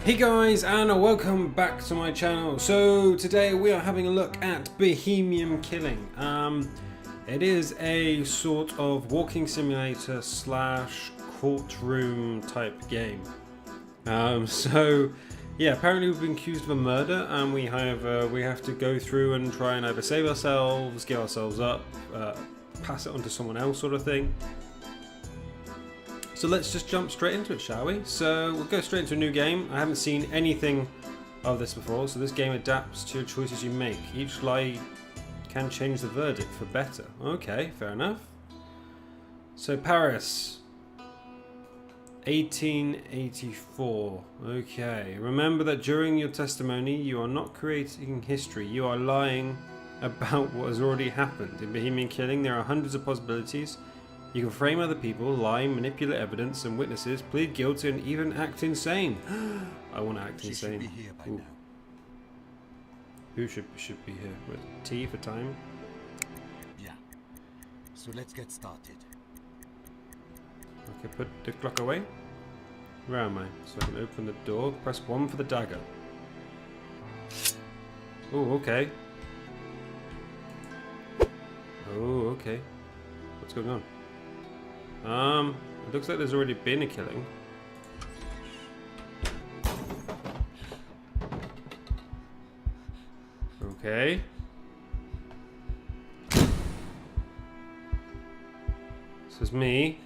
Hey guys, and welcome back to my channel. So today we are having a look at Bohemian Killing. It is a sort of walking simulator slash courtroom type game. So yeah, apparently we've been accused of a murder, and we have to go through and try and either save ourselves, get ourselves up, pass it on to someone else, sort of thing. So let's just jump straight into it, shall we? So we'll go straight into a new game. I haven't seen anything of this before, so this game adapts to your choices you make. Each lie can change the verdict for better. Okay, fair enough. So Paris, 1884. Okay, remember that during your testimony you are not creating history, you are lying about what has already happened. In Bohemian Killing there are hundreds of possibilities. You can frame other people, lie, manipulate evidence and witnesses, plead guilty, and even act insane. I want to act insane. Should be here by now. Who should be here? With T for time? Yeah. So let's get started. Okay, put the clock away. Where am I? So I can open the door. Press 1 for the dagger. Oh, okay. Oh, okay. What's going on? It looks like there's already been a killing. Okay. This is me.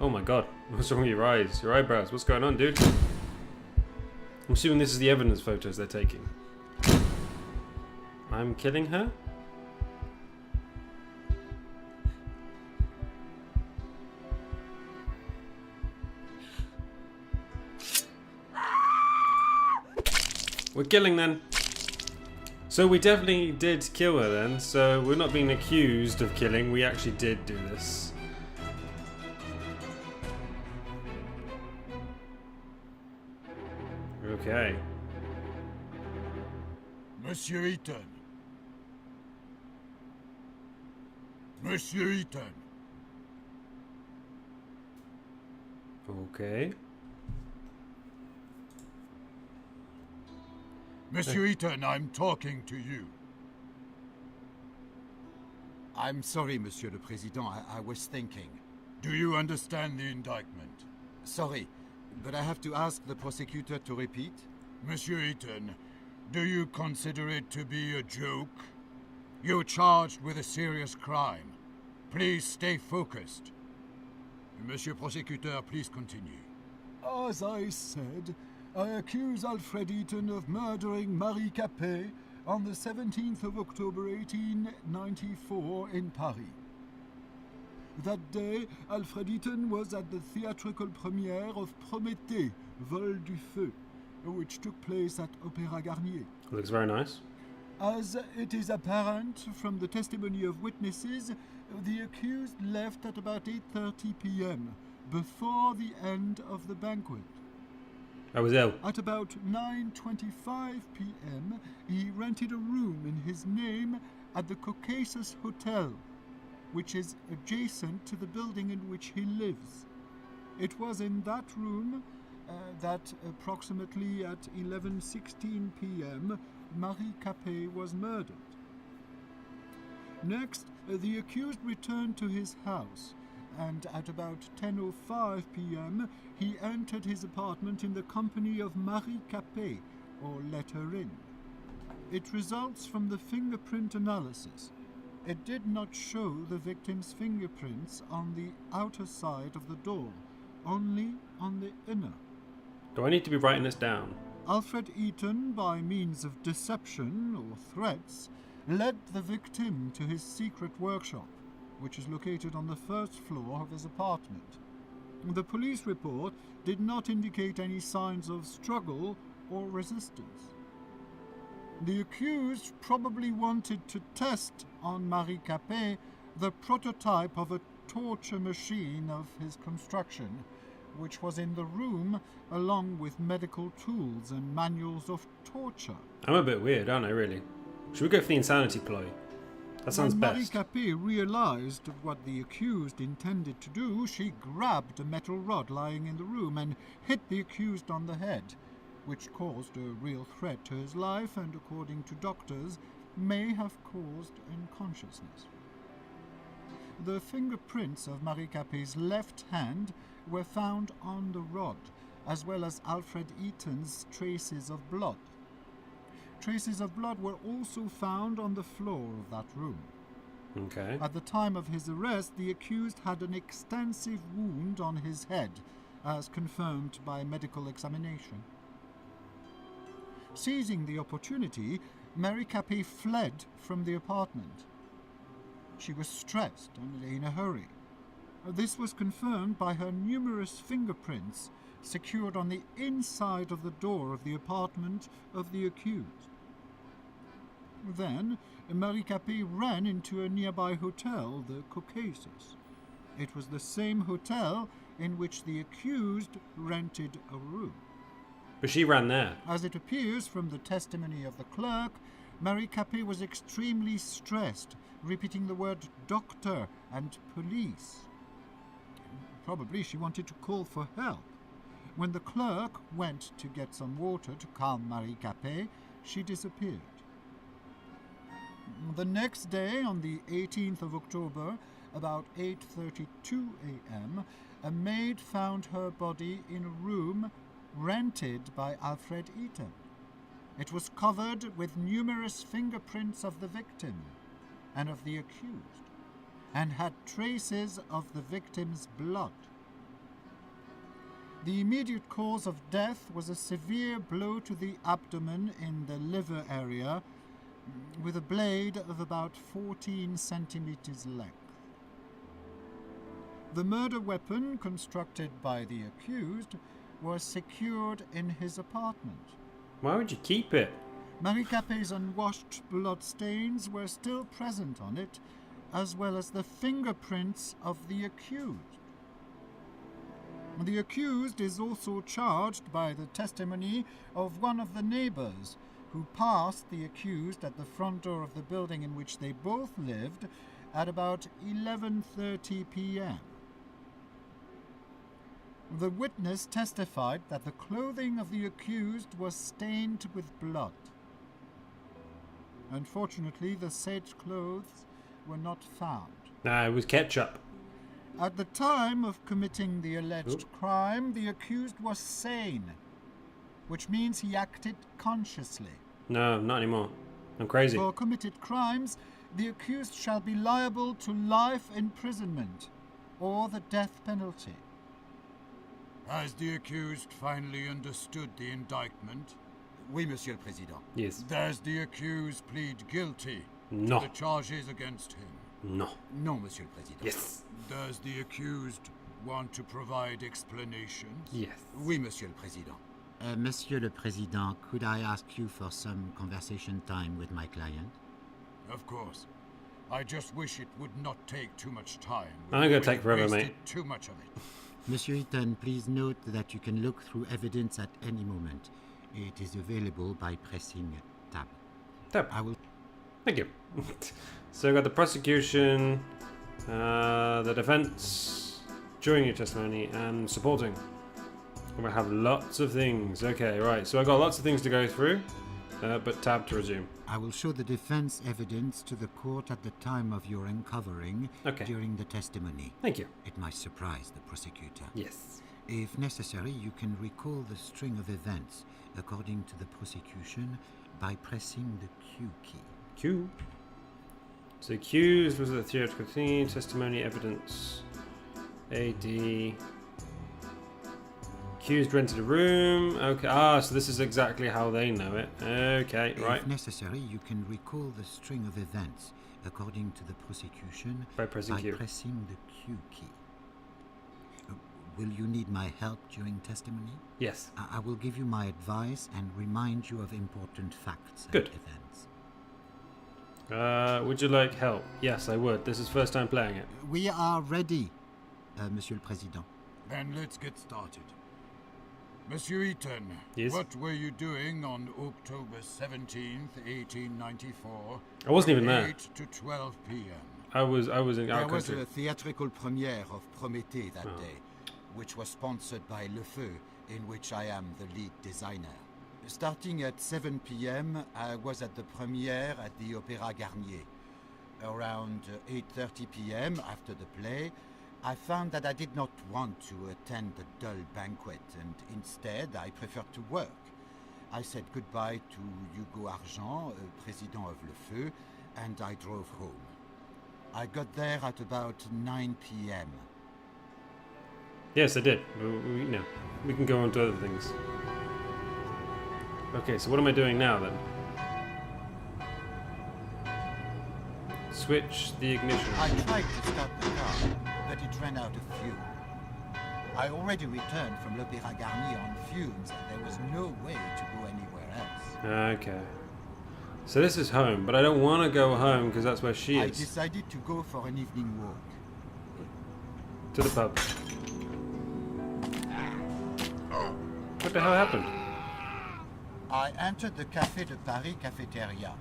Oh my god, what's wrong with your eyes? Your eyebrows, what's going on, dude? I'm assuming this is the evidence photos they're taking. I'm killing her? We're killing then. So we definitely did kill her then, so we're not being accused of killing, we actually did do this. Okay. Monsieur Eaton. Monsieur Eaton. Okay. Monsieur Eaton, I'm talking to you. I'm sorry, Monsieur le Président. I was thinking. Do you understand the indictment? Sorry, but I have to ask the prosecutor to repeat. Monsieur Eaton, do you consider it to be a joke? You're charged with a serious crime. Please stay focused. Monsieur Prosecutor, please continue. As I said, I accuse Alfred Eaton of murdering Marie Capet on the 17th of October 1894 in Paris. That day, Alfred Eaton was at the theatrical premiere of Prométhée, Vol du Feu, which took place at Opéra Garnier. Looks very nice. As it is apparent from the testimony of witnesses, the accused left at about 8:30 p.m. before the end of the banquet. I was ill. At about 9:25 p.m., he rented a room in his name at the Caucasus Hotel, which is adjacent to the building in which he lives. It was in that room that approximately at 11:16 p.m., Marie Capet was murdered. Next, the accused returned to his house, and at about 10:05 p.m. he entered his apartment in the company of Marie Capet, or let her in. It results from the fingerprint analysis. It did not show the victim's fingerprints on the outer side of the door, only on the inner. Do I need to be writing this down? Alfred Eaton, by means of deception or threats, led the victim to his secret workshop, which is located on the first floor of his apartment. The police report did not indicate any signs of struggle or resistance. The accused probably wanted to test on Marie Capet the prototype of a torture machine of his construction, which was in the room along with medical tools and manuals of torture. I'm a bit weird, aren't I, really? Should we go for the insanity ploy? That sounds When Marie best. Capet realized what the accused intended to do, she grabbed a metal rod lying in the room and hit the accused on the head, which caused a real threat to his life and, according to doctors, may have caused unconsciousness. The fingerprints of Marie Capet's left hand were found on the rod, as well as Alfred Eaton's traces of blood. Traces of blood were also found on the floor of that room. Okay. At the time of his arrest, the accused had an extensive wound on his head, as confirmed by medical examination. Seizing the opportunity, Marie Capet fled from the apartment. She was stressed and in a hurry. This was confirmed by her numerous fingerprints secured on the inside of the door of the apartment of the accused. Then, Marie Capet ran into a nearby hotel, the Caucasus. It was the same hotel in which the accused rented a room. But she ran there. As it appears from the testimony of the clerk, Marie Capet was extremely stressed, repeating the word doctor and police. Probably she wanted to call for help. When the clerk went to get some water to calm Marie Capet, she disappeared. The next day, on the 18th of October, about 8:32 a.m., a maid found her body in a room rented by Alfred Eaton. It was covered with numerous fingerprints of the victim and of the accused, and had traces of the victim's blood. The immediate cause of death was a severe blow to the abdomen in the liver area, with a blade of about 14 centimeters length. The murder weapon, constructed by the accused, was secured in his apartment. Why would you keep it? Marie Capet's unwashed blood stains were still present on it, as well as the fingerprints of the accused. The accused is also charged by the testimony of one of the neighbors, who passed the accused at the front door of the building in which they both lived at about 11:30 p.m. The witness testified that the clothing of the accused was stained with blood. Unfortunately, the said clothes were not found. Nah, it was ketchup. At the time of committing the alleged crime, the accused was sane, which means he acted consciously. No, not anymore. I'm crazy. For committed crimes, the accused shall be liable to life imprisonment or the death penalty. Has the accused finally understood the indictment? Oui, Monsieur le Président. Yes. Does the accused plead guilty No. to the charges against him? No. Non, Monsieur le Président. Yes. Does the accused want to provide explanations? Yes. Oui, Monsieur le Président. Monsieur le Président, could I ask you for some conversation time with my client? Of course. I just wish it would not take too much time. I'm gonna We've take forever, wasted mate. Too much of it. Monsieur Eaton, please note that you can look through evidence at any moment. It is available by pressing tab. Tab. I will... Thank you. So I got the prosecution, the defense, during your testimony, and supporting. I'm gonna have lots of things. Okay, right. So I got lots of things to go through, but tab to resume. I will show the defense evidence to the court at the time of your uncovering Okay. during the testimony. Thank you. It might surprise the prosecutor. Yes. If necessary, you can recall the string of events according to the prosecution by pressing the Q key. Q. So accused was a theoretical thing, testimony, evidence, AD. Accused rented a room. Okay. Ah, so this is exactly how they know it. Okay, right. If necessary, you can recall the string of events according to the prosecution By pressing Q. pressing the Q key. Will you need my help during testimony? Yes. I will give you my advice and remind you of important facts and Good. events. Would you like help? Yes, I would. This is first time playing it. We are ready, Monsieur le Président. Then let's get started. Monsieur Eaton, Yes? what were you doing on October 17th, 1894? I wasn't even from there. 8 to 12 p.m. I was in There our was country. a theatrical premiere of Prométhée that Oh. day, which was sponsored by Le Feu, in which I am the lead designer. Starting at 7 p.m., I was at the premiere at the Opéra Garnier. Around 8:30 p.m., after the play, I found that I did not want to attend the dull banquet, and instead I preferred to work. I said goodbye to Hugo Argent, president of Le Feu, and I drove home. I got there at about 9 p.m. Yes, I did. We can go on to other things. Okay, so what am I doing now then? Switch the ignition. I tried to start the car, but it ran out of fuel. I already returned from l'Opéra Garnier on fumes, and there was no way to go anywhere else. Okay. So this is home, but I don't want to go home because that's where she I is. decided to go for an evening walk. To the pub. What the hell happened? I entered the Café de Paris cafeteria.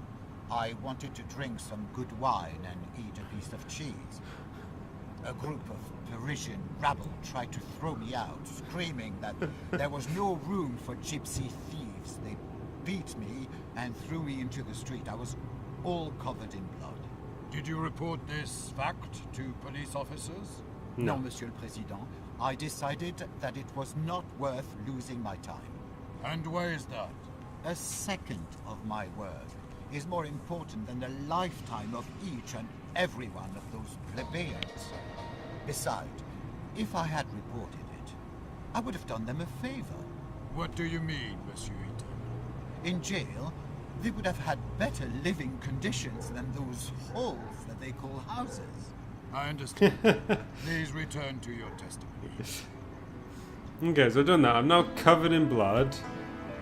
I wanted to drink some good wine and eat a piece of cheese. A group of Parisian rabble tried to throw me out, screaming that there was no room for gypsy thieves. They beat me and threw me into the street. I was all covered in blood. Did you report this fact to police officers? No. No, Monsieur le Président. I decided that it was not worth losing my time. And why is that? A second of my word is more important than a lifetime of each and every one of those plebeians. Besides, if I had reported it, I would have done them a favor. What do you mean, Monsieur Eaton? In jail, they would have had better living conditions than those holes that they call houses. I understand. Please return to your testimony. Okay, so I've done that. I'm now covered in blood.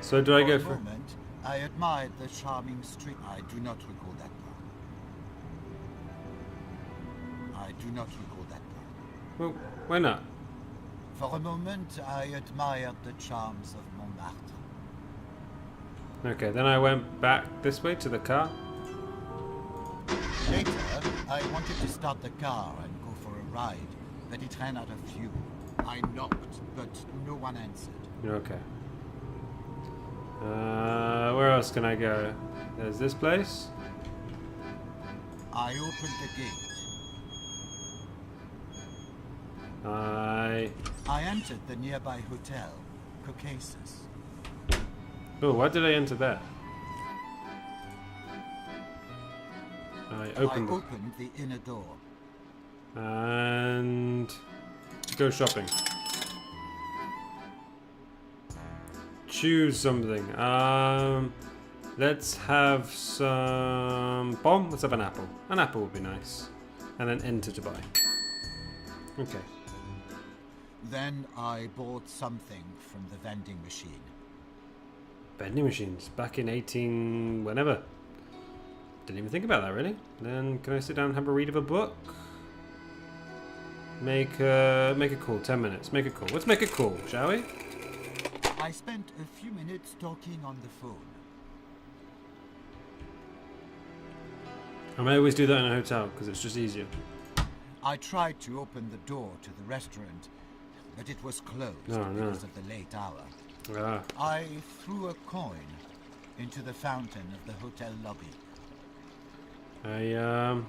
So do I For go a for... moment, I admired the charming street. I do not recall that part. I do not recall that part. Well, why not? For a moment, I admired the charms of Montmartre. Okay, then I went back this way to the car. Later, I wanted to start the car and go for a ride, but it ran out of fuel. I knocked, but no one answered. Okay. Where else can I go? There's this place. I opened the gate. I entered the nearby hotel, Caucasus. Oh, why did I enter there? I opened the inner door. and go shopping. Choose something. Let's have some bomb. Let's have an apple. An apple would be nice. And then enter to buy. Okay. Then I bought something from the vending machine. Vending machines back in 18 whenever. Didn't even think about that really. Then can I sit down and have a read of a book? Make a call. 10 minutes. Make a call. Let's make a call, shall we? I spent a few minutes talking on the phone. I may always do that in a hotel because it's just easier. I tried to open the door to the restaurant, but it was closed No. because of the late hour. Ah. I threw a coin into the fountain of the hotel lobby. I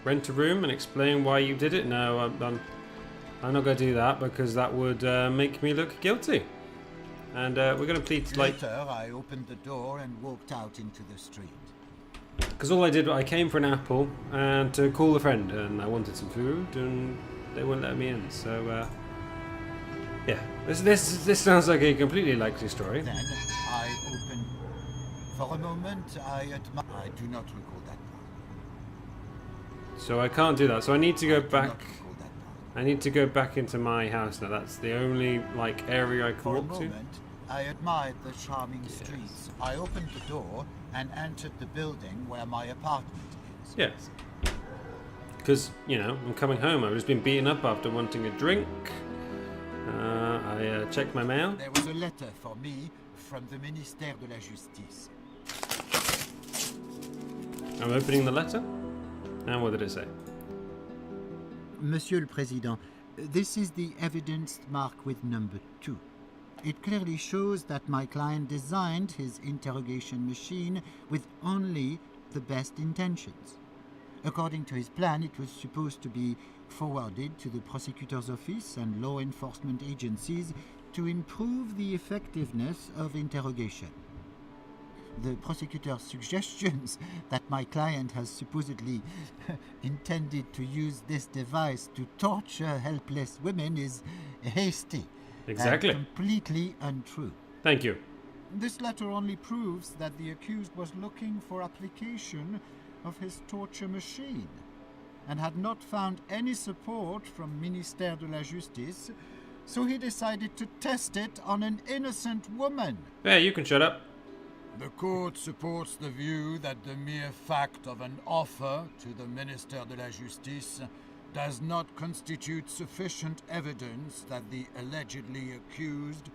rent a room and explain why you did it. No, I'm not going to do that because that would make me look guilty. And we're going to plead like Later, I opened the door and walked out into the street. because all I did, I came for an apple and to call a friend, and I wanted some food, and they wouldn't let me in. So yeah, this sounds like a completely likely story. Then I opened. For a moment, I do not recall that part. So I can't do that. So I need to go I do back. not recall that part. I need to go back into my house now. That's the only like area I can For a walk to. moment, I admired the charming streets. I opened the door and entered the building where my apartment is. Yes. Because, you know, I'm coming home. I've just been beaten up after wanting a drink. I I checked my mail. There was a letter for me from the Ministère de la Justice. I'm opening the letter. And what did it say? Monsieur le Président, this is the evidence marked with number 2. It clearly shows that my client designed his interrogation machine with only the best intentions. According to his plan, it was supposed to be forwarded to the prosecutor's office and law enforcement agencies to improve the effectiveness of interrogation. The prosecutor's suggestions that my client has supposedly intended to use this device to torture helpless women is hasty. Exactly. And completely untrue. Thank you. This letter only proves that the accused was looking for application of his torture machine and had not found any support from Ministère de la Justice, so he decided to test it on an innocent woman. Hey, you can shut up. The court supports the view that the mere fact of an offer to the Ministère de la Justice does not constitute sufficient evidence that the allegedly accused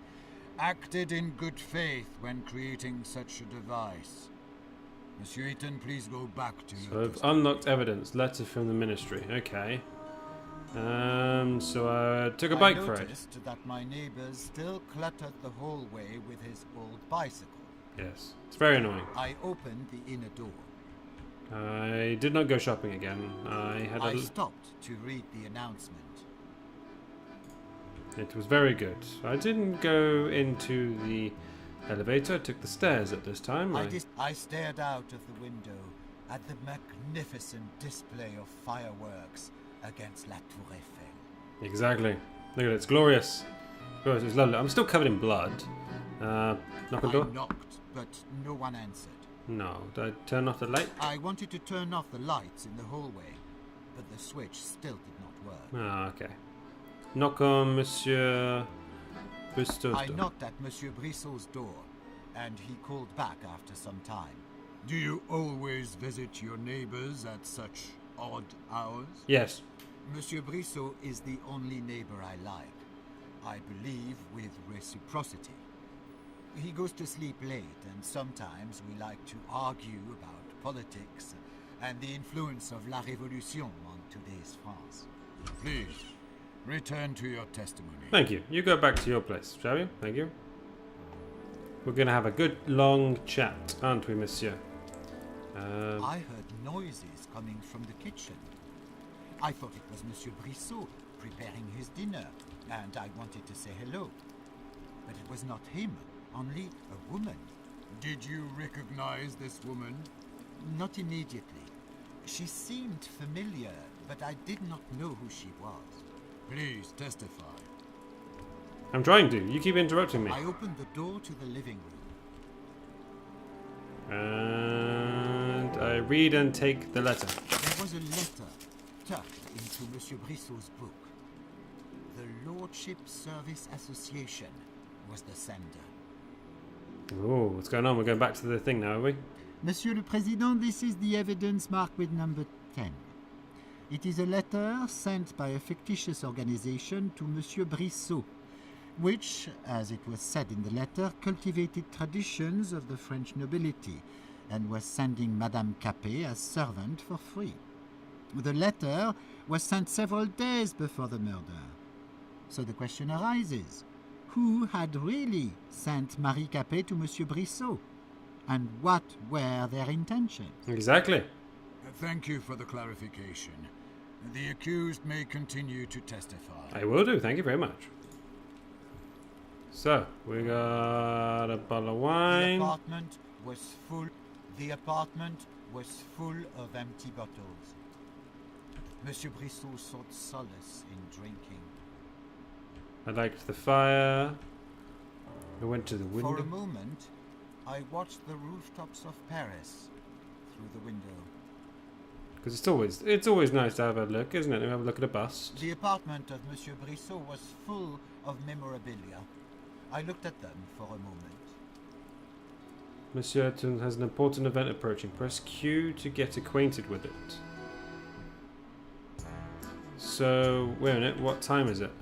acted in good faith when creating such a device. Monsieur Eaton, please go back to So your I've testimony. unlocked evidence. Letter from the ministry. Okay. So I took a bike I ride. noticed that my neighbors still cluttered the hallway with his old bicycle. Yes. It's very annoying. I opened the inner door. I did not go shopping again. I stopped to read the announcement. It was very good. I didn't go into the elevator. I took the stairs at this time. I stared out of the window at the magnificent display of fireworks against La Tour Eiffel. Exactly. Look at it. It's glorious. Glorious. It's lovely. I'm still covered in blood. Knock on I door? knocked, but no one answered. No. Did I turn off the light? I wanted to turn off the lights in the hallway, but the switch still did not work. Ah, okay. Knock on Monsieur Bristol's I door. knocked at Monsieur Brissot's door, and he called back after some time. Do you always visit your neighbors at such odd hours? Yes. Monsieur Brissot is the only neighbor I like. I believe with reciprocity. He goes to sleep late, and sometimes we like to argue about politics and the influence of La Révolution on today's France. Please, return to your testimony. Thank you. You go back to your place, shall you? Thank you. We're going to have a good long chat, aren't we, monsieur? I heard noises coming from the kitchen. I thought it was Monsieur Brissot preparing his dinner, and I wanted to say hello. But it was not him, only a woman. Did you recognize this woman? Not immediately. She seemed familiar, but I did not know who she was. Please testify. I'm trying to. You keep interrupting me. I opened the door to the living room. And I read and take the letter. There was a letter tucked into Monsieur Brissot's book. The Lordship Service Association was the sender. Oh, what's going on? We're going back to the thing now, are we? Monsieur le Président, this is the evidence marked with number 10. It is a letter sent by a fictitious organization to Monsieur Brissot, which, as it was said in the letter, cultivated traditions of the French nobility and was sending Madame Capet as servant for free. The letter was sent several days before the murder. So the question arises, who had really sent Marie Capet to Monsieur Brissot? And what were their intentions? Exactly. Thank you for the clarification. The accused may continue to testify. I will do. Thank you very much. So, we got a bottle of wine. The apartment was full of empty bottles. Monsieur Brissot sought solace in drinking. I liked the fire. I went to the window. For a moment, I watched the rooftops of Paris through the window. Because it's always nice to have a look, isn't it? To have a look at a bust. The apartment of Monsieur Brissot was full of memorabilia. I looked at them for a moment. Monsieur Eaton has an important event approaching. Press Q to get acquainted with it. So, wait a minute. What time is it?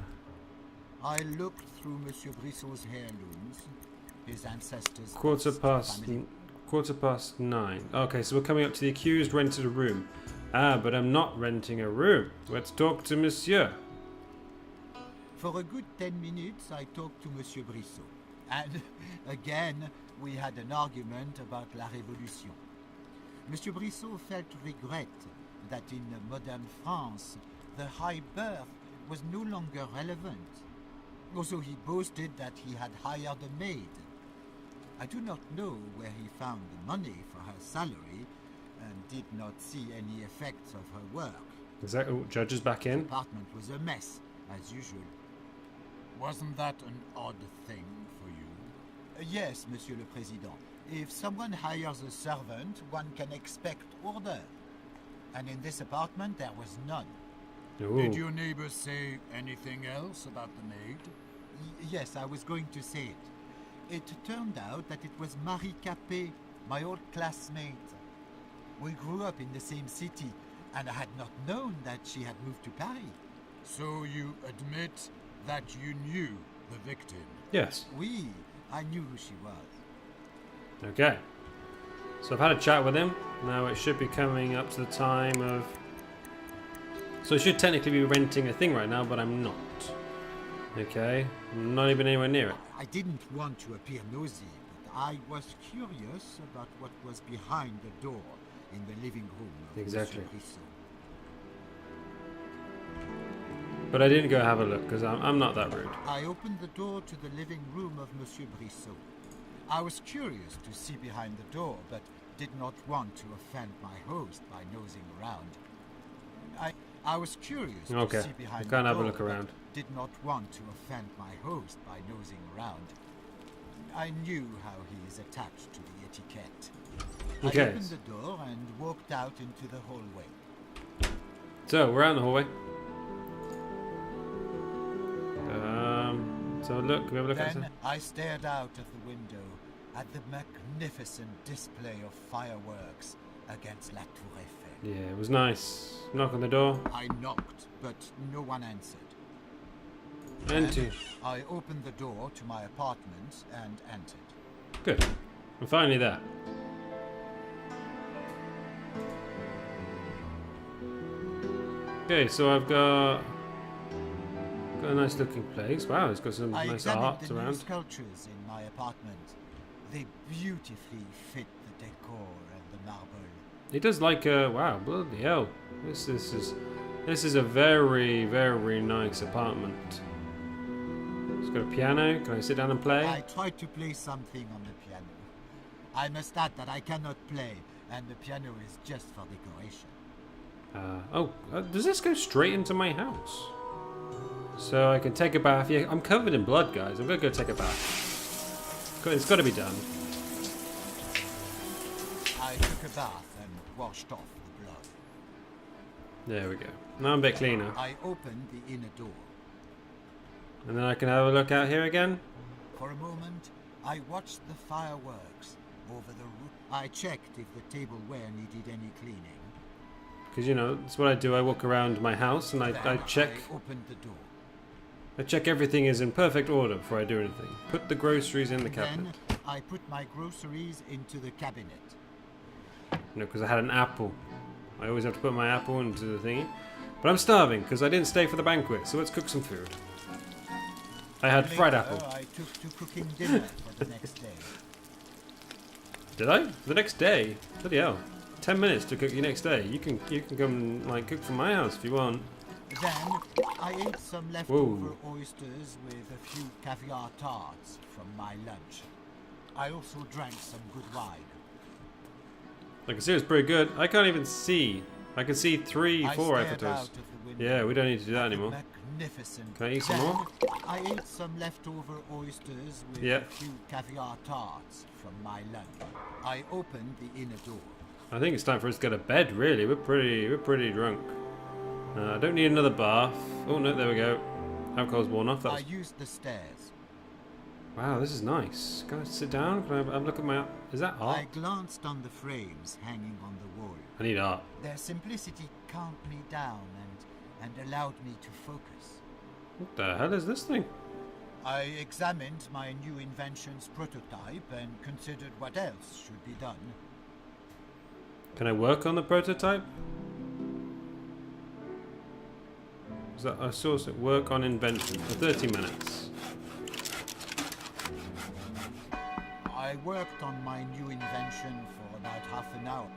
I looked through Monsieur Brissot's heirlooms, his ancestors. Quarter past 9. Okay, so we're coming up to the accused rented a room. Ah, but I'm not renting a room. Let's talk to Monsieur. For a good 10 minutes, I talked to Monsieur Brissot. And again, we had an argument about La Révolution. Monsieur Brissot felt regret that in modern France, the high birth was no longer relevant. Also, he boasted that he had hired a maid. I do not know where he found the money for her salary, and did not see any effects of her work. Exactly. Oh, Judge is back in. The apartment was a mess, as usual. Wasn't that an odd thing for you? Yes, Monsieur le Président. If someone hires a servant, one can expect order. And in this apartment, there was none. Ooh. Did your neighbors say anything else about the maid? Yes, I was going to say it. It turned out that it was Marie Capet, my old classmate. We grew up in the same city, and I had not known that she had moved to Paris. So you admit that you knew the victim? Yes. Oui, I knew who she was. Okay. So I've had a chat with him. Now it should be coming up to the time of... So I should technically be renting a thing right now, but I'm not. Okay. I'm not even anywhere near it. I didn't want to appear nosy, but I was curious about what was behind the door in the living room of Exactly. Monsieur Brissot. But I didn't go have a look, because I'm not that rude. I opened the door to the living room of Monsieur Brissot. I was curious to see behind the door, but did not want to offend my host by nosing around. I was curious to see behind the door, can't have a look around. but did not want to offend my host by nosing around. I knew how he is attached to the etiquette. Okay. I opened the door and walked out into the hallway. So we're out in the hallway. So look, can we have a look at Then it? I stared out of the window at the magnificent display of fireworks against La Tour Eiffel. Yeah, it was nice. Knock on the door. I knocked, but no one answered. Enter. I opened the door to my apartment and entered. Good. I'm finally there. Okay, so I've got a nice looking place. Wow, it's got some I nice examined art the new around. sculptures in my apartment. They beautifully fit the decor and the marble. It does like wow, bloody hell. This is a very, very nice apartment. It's got a piano. Can I sit down and play? I tried to play something on the piano. I must add that I cannot play, and the piano is just for decoration. Does this go straight into my house? So I can take a bath. Yeah, I'm covered in blood, guys. I'm gonna go take a bath. It's got to be done. I took a bath and washed off the blood. There we go. Now I'm a bit cleaner. I opened the inner door. And then I can have a look out here again. For a moment, I watched the fireworks over the roof. I checked if the tableware needed any cleaning. Because, you know, that's what I do. I walk around my house and I check. I opened the door. I check everything is in perfect order before I do anything. Put the groceries in the cabinet. Then I put my groceries into the cabinet. No, because I had an apple. I always have to put my apple into the thingy. But I'm starving because I didn't stay for the banquet, so let's cook some food. I had fried Later, apple. I took to cooking dinner for the next day. Did I? The next day? Bloody hell. 10 minutes to cook your next day. You can come like cook from my house if you want. Then I ate some leftover oysters with a few caviar tarts from my lunch. I also drank some good wine. I can see it's pretty good. I can't even see. I can see 3, 4 Eiffel stared out Towers. of the window Yeah, we don't need to do that at the anymore. Magnificent. Can I eat some Then more? I ate some leftover oysters with Yeah. a few caviar tarts from my lunch. I opened the inner door. I think it's time for us to go to bed. Really, we're pretty drunk. I don't need another bath. Oh no, there we go. Alcohol's worn off. I That's used the stairs. wow. This is nice. Can I sit down? Can I have a look at my? Is that art? I glanced on the frames hanging on the wall. I need art. Their simplicity calmed me down and allowed me to focus. What the hell is this thing? I examined my new invention's prototype and considered what else should be done. Can I work on the prototype? Is that a source at work on invention for 30 minutes? I worked on my new invention for about half an hour.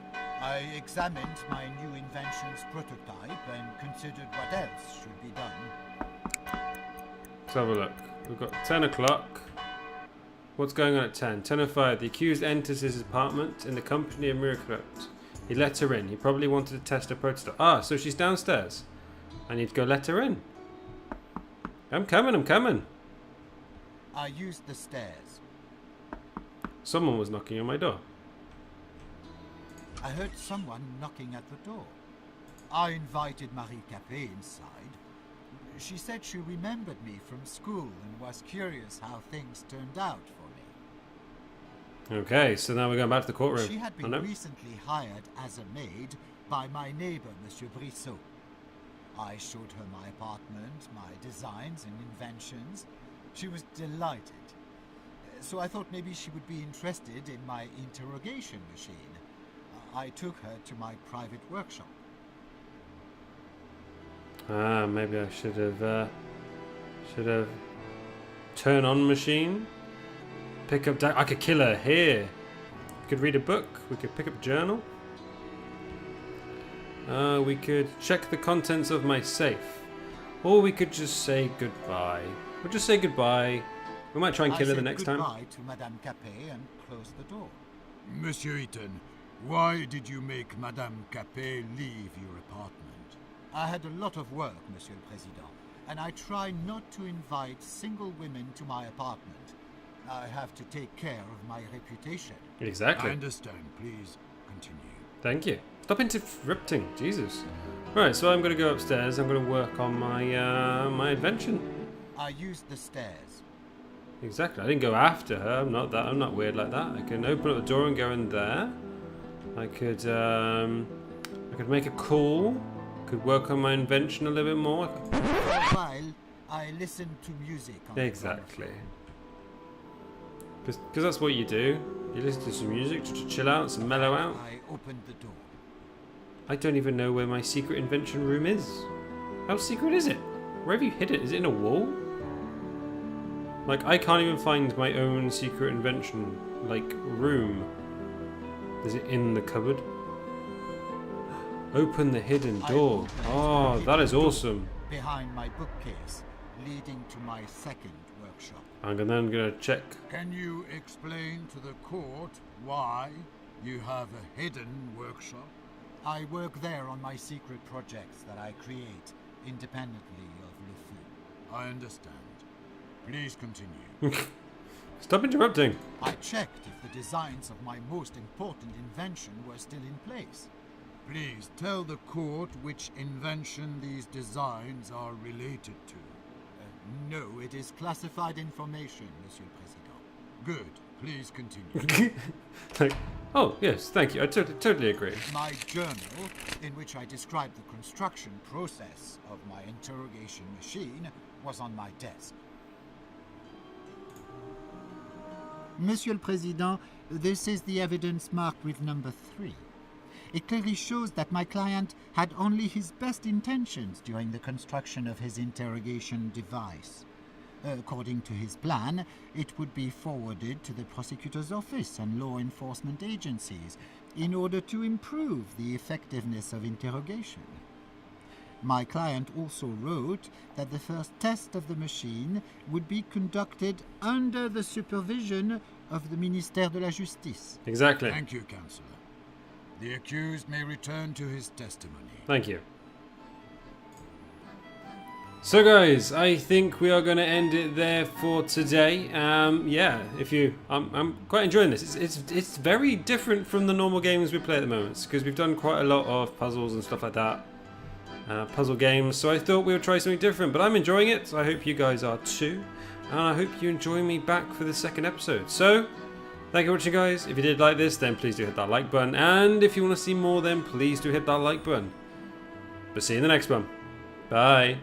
I examined my new invention's prototype and considered what else should be done. Let's have a look. We've got 10 o'clock. What's going on at 10? 10:05. The accused enters his apartment in the company of Miracle. He let her in. He probably wanted to test a prototype. Ah, so she's downstairs. I need to go let her in. I'm coming. I used the stairs. Someone was knocking on my door. I heard someone knocking at the door. I invited Marie Capet inside. She said she remembered me from school and was curious how things turned out for me. Okay, so now we're going back to the courtroom. She had Oh, been no. recently hired as a maid by my neighbor, Monsieur Brissot. I showed her my apartment, my designs and inventions. She was delighted. So I thought maybe she would be interested in my interrogation machine. I took her to my private workshop. Ah, maybe I should have turn on machine. Pick up. I could kill her here. We could read a book. We could pick up a journal. We could check the contents of my safe, or we could just say goodbye. We'll just say goodbye. We might try and kill her the next time. I said goodbye to Madame Capet and closed the door. Monsieur Eaton, why did you make Madame Capet leave your apartment? I had a lot of work, Monsieur le Président, and I try not to invite single women to my apartment. I have to take care of my reputation. Exactly. I understand. Please continue. Thank you. Stop interrupting, Jesus. Right, so I'm going to go upstairs. I'm going to work on my my invention. I used the stairs. Exactly. I didn't go after her. I'm not weird like that. I can open up the door and go in there. I could make a call. Could work on my invention a little bit more. For a while, I listened to music on Exactly. Because that's what you do. You listen to some music just to chill out, some mellow out. I opened the door. I don't even know where my secret invention room is. How secret is it? Where have you hid it? Is it in a wall? Like, I can't even find my own secret invention, like, room. Is it in the cupboard? Open the hidden I door. opened the Oh, hidden that is door awesome. Behind my bookcase, leading to my second workshop. I'm then gonna check. Can you explain to the court why you have a hidden workshop? I work there on my secret projects that I create independently of Le Fou. I understand. Please continue. Stop interrupting. I checked if the designs of my most important invention were still in place. Please tell the court which invention these designs are related to. No, it is classified information, Monsieur le Président. Good. Please continue. Like, oh, yes, thank you. I totally agree. My journal, in which I described the construction process of my interrogation machine, was on my desk. Monsieur le Président, this is the evidence marked with number 3. It clearly shows that my client had only his best intentions during the construction of his interrogation device. According to his plan, it would be forwarded to the prosecutor's office and law enforcement agencies in order to improve the effectiveness of interrogation. My client also wrote that the first test of the machine would be conducted under the supervision of the Ministère de la Justice. Exactly. Thank you, Counselor. The accused may return to his testimony. Thank you. So guys, I think we are going to end it there for today. Yeah, I'm quite enjoying this. It's very different from the normal games we play at the moment because we've done quite a lot of puzzles and stuff like that. Puzzle games, so I thought we would try something different, but I'm enjoying it, so I hope you guys are too, and I hope you enjoy me back for the second episode. So, thank you for watching, guys. If you did like this, then please do hit that like button, and if you want to see more, then please do hit that like button. But see you in the next one. Bye.